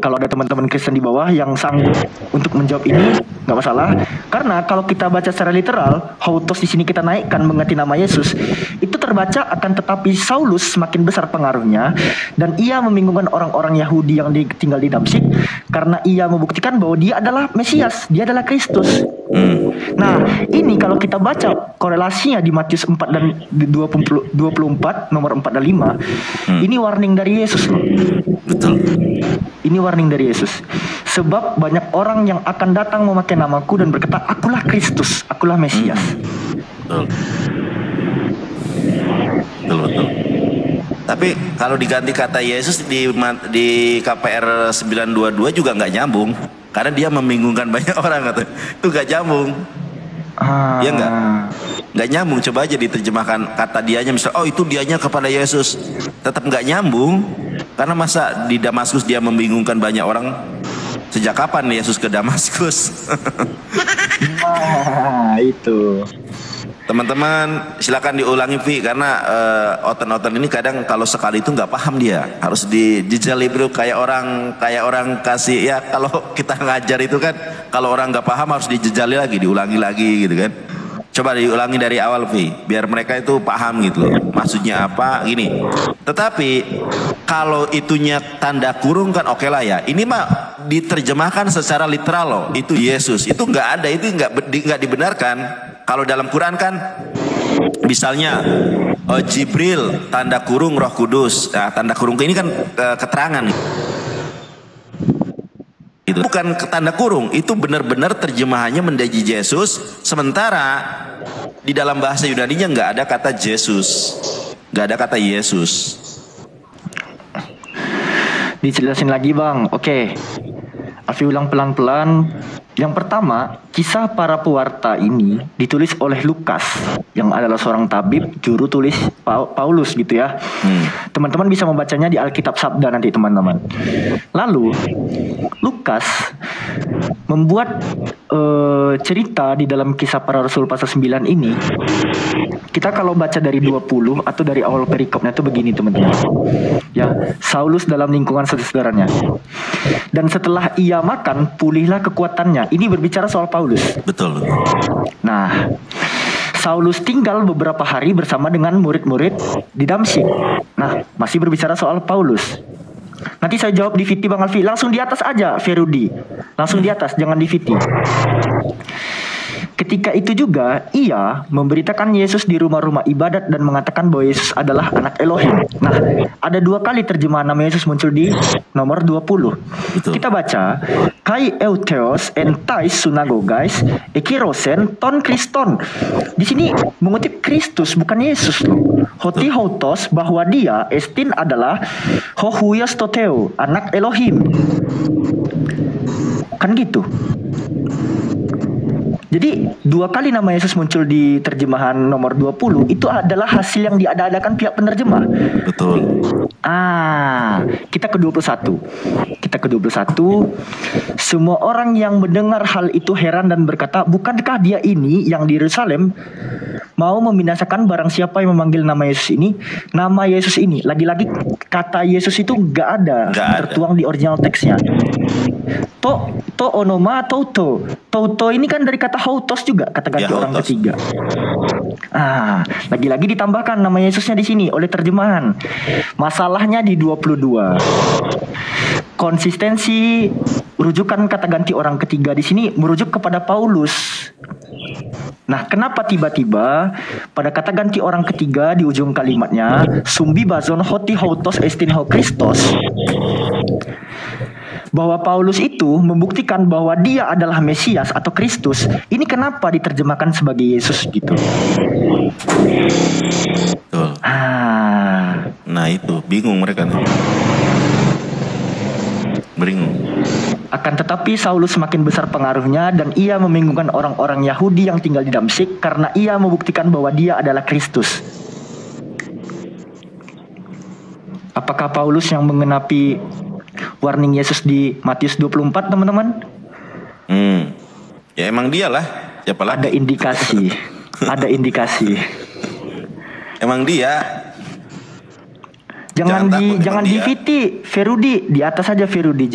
kalau ada teman-teman Kristen di bawah yang sanggup untuk menjawab ini, nggak masalah. Karena kalau kita baca secara literal, Hautos di sini kita naikkan mengganti nama Yesus, itu terbaca akan tetapi Saulus semakin besar pengaruhnya dan ia membingungkan orang-orang Yahudi yang tinggal di Damsyik karena ia membuktikan bahwa dia adalah Mesias, dia adalah Kristus. Nah, ini kalau kita baca korelasinya di Matius 4 dan 24 nomor 4 dan 5, ini warning dari Yesus loh. Betul. Ini warning dari Yesus. Sebab banyak orang yang akan datang memakai namaku dan berkata, akulah Kristus, akulah Mesias. Betul. Betul. Tapi kalau diganti kata Yesus di KPR 922 juga nggak nyambung. Karena dia membingungkan banyak orang katanya. Itu nggak nyambung. Iya nggak nyambung. Coba aja diterjemahkan kata dianya, misal itu dianya kepada Yesus, tetap nggak nyambung. Karena masa di Damaskus dia membingungkan banyak orang. Sejak kapan Yesus ke Damaskus? Nah, itu. Teman-teman silakan diulangi Vi, karena oten-oten ini kadang kalau sekali itu nggak paham dia, harus dijajali bro, kayak orang kasih ya, kalau kita ngajar itu kan kalau orang nggak paham harus dijajali lagi, diulangi lagi gitu kan. Coba diulangi dari awal Vi, biar mereka itu paham gitu loh maksudnya apa gini. Tetapi kalau itunya tanda kurung kan oke lah ya, ini mah diterjemahkan secara literal loh, itu Yesus, itu nggak ada, itu nggak dibenarkan. Kalau dalam Quran kan misalnya Jibril tanda kurung Roh Kudus. Nah, tanda kurung ini kan keterangan. Itu bukan tanda kurung, itu benar-benar terjemahannya menjadi Yesus. Sementara di dalam bahasa Yunani-nya nggak ada kata Yesus, nggak ada kata Yesus. Dijelasin lagi bang. Oke, Alfi ulang pelan-pelan. Yang pertama, kisah para pewarta ini ditulis oleh Lukas yang adalah seorang tabib, juru tulis Paulus gitu ya. Teman-teman bisa membacanya di Alkitab Sabda nanti teman-teman. Lalu Lukas membuat cerita di dalam kisah para rasul pasal 9 ini. Kita kalau baca dari 20 atau dari awal perikopnya itu begini teman-teman. Ya, Saulus dalam lingkungan saudaranya. Dan setelah ia makan, pulihlah kekuatannya. Ini berbicara soal Paulus. Betul. Nah, Saulus tinggal beberapa hari bersama dengan murid-murid di Damsyik. Nah, masih berbicara soal Paulus. Nanti saya jawab di VT Bang Alfi. Langsung di atas aja Ferudi. Langsung di atas, jangan di VT. Ketika itu juga ia memberitakan Yesus di rumah-rumah ibadat dan mengatakan bahwa Yesus adalah anak Elohim. Nah, ada 2 kali terjemahan nama Yesus muncul di nomor 20. Betul. Kita baca, Kai eutheos entais sunagogais ekirosen ton Kriston. Di sini mengutip Kristus bukan Yesus loh. Hoti hautos bahwa dia estin adalah hohuyos toteo, anak Elohim. Kan gitu. Jadi 2 kali nama Yesus muncul di terjemahan nomor 20 itu adalah hasil yang diada-adakan pihak penerjemah. Betul. Kita ke 21. Kita ke 21. Semua orang yang mendengar hal itu heran dan berkata, bukankah dia ini yang di Yerusalem mau membinasakan barang siapa yang memanggil nama Yesus ini? Nama Yesus ini, lagi-lagi kata Yesus itu nggak ada tertuang di original teksnya. To onoma toto. Toto ini kan dari kata hautos juga, kata ganti orang hautos. Ketiga. Lagi-lagi ditambahkan nama Yesusnya di sini oleh terjemahan. Masalahnya di 22. Konsistensi rujukan kata ganti orang ketiga di sini merujuk kepada Paulus. Nah, kenapa tiba-tiba pada kata ganti orang ketiga di ujung kalimatnya sumbi bazon hoti hautos estin ho Kristos, bahwa Paulus itu membuktikan bahwa dia adalah Mesias atau Kristus. Ini kenapa diterjemahkan sebagai Yesus gitu? Betul. Nah itu bingung mereka nih. Bingung. Akan tetapi Saulus semakin besar pengaruhnya dan ia membingungkan orang-orang Yahudi yang tinggal di Damsyik karena ia membuktikan bahwa dia adalah Kristus. Apakah Paulus yang mengenapi warning Yesus di Matius 24 teman-teman? Ya emang dialah. Siapa lagi? Ada indikasi. Ada indikasi. Emang dia. Jangan takut, di emang dia. VT Ferudi, di atas saja Ferudi.